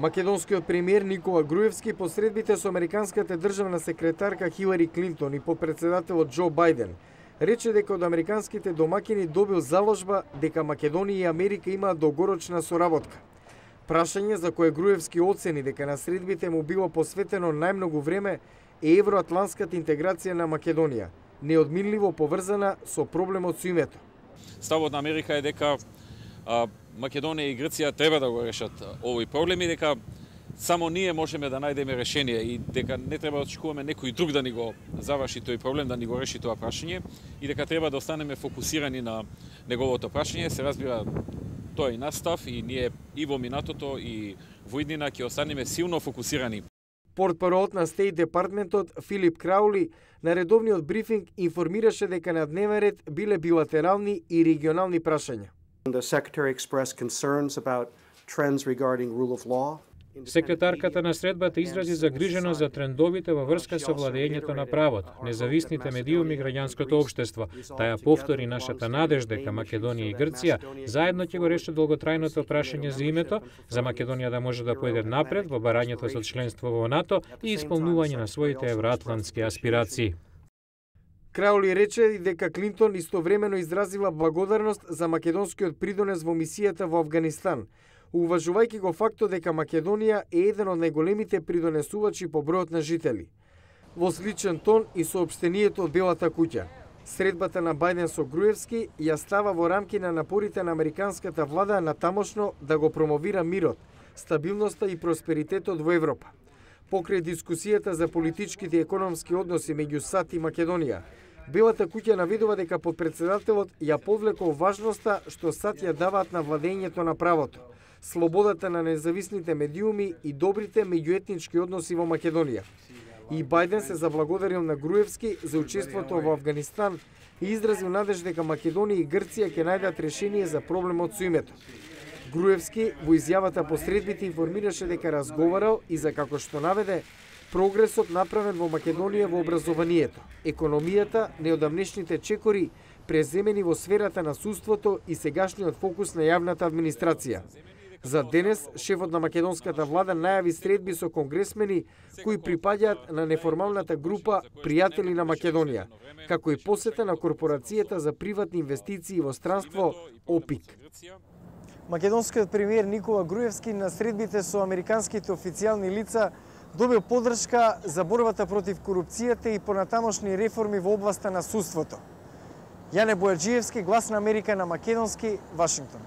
Македонскиот премиер Никола Груевски по средбите со американската државна секретарка Хилари Клинтон и подпредседателот Џо Бајден рече дека од американските домакини добил заложба дека Македонија и Америка имаат долгорочна соработка. Прашање за кое Груевски оцени дека на средбите му било посветено најмногу време е евроатлантската интеграција на Македонија, неодминливо поврзана со проблемот со името. Ставот на Америка е дека Македонија и Грција треба да го решат овој проблем и дека само ние можеме да најдеме решение и дека не треба да очекуваме некој друг да ни го заврши тој проблем, да ни го реши тоа прашање и дека треба да останеме фокусирани на неговото прашање. Се разбира, тоа е настав и ние и во минатото и во иднина ќе останеме силно фокусирани. Портпаролот на Стейт Департментот Филип Краули на редовниот брифинг информираше дека на дневен ред биле билатерални и регионални прашања. The Secretary expressed concerns about trends regarding rule of law. Секретарката на средбата изрази загриженост за трендовите во врска со владењето на правот, независните медиуми и граѓанското општество. Таја повтори нашата надежда дека Македонија и Грција заедно ќе го решат долготрајното прашање за името, за Македонија да може да поеде напред во барањето со членство во НАТО и исполнување на своите евроатлантски аспирации. Краули рече и дека Клинтон истовремено изразила благодарност за македонскиот придонес во мисијата во Авганистан, уважувајќи го фактот дека Македонија е еден од најголемите придонесувачи по бројот на жители. Во сличен тон и соопштението од Белата куќа. Средбата на Бајден со Груевски ја става во рамки на напорите на американската влада на тамошно да го промовира мирот, стабилноста и просперитетот во Европа. Покрај дискусијата за политичките и економски односи меѓу САД и Македонија, Белата куќа наведува дека подпредседателот ја повлекол важноста што САД ја даваат на владењето на правото, слободата на независните медиуми и добрите меѓуетнички односи во Македонија. И Бајден се заблагодарил на Груевски за учеството во Авганистан и изразил надеж дека Македонија и Грција ќе најдат решение за проблемот со името. Груевски во изјавата по средбите информираше дека разговарал и за како што наведе прогресот направен во Македонија во образованието, економијата, неодамнешните чекори, преземени во сферата на судството и сегашниот фокус на јавната администрација. За денес, шефот на македонската влада најави средби со конгресмени кои припаѓаат на неформалната група Пријатели на Македонија, како и посета на корпорацијата за приватни инвестиции во странство ОПИК. Македонскиот премиер Никола Груевски на средбите со американските официјални лица добил поддршка за борбата против корупцијата и понатамошни реформи во областа на судството. Јане Бојаджиевски, Глас на Америка на македонски, Вашингтон.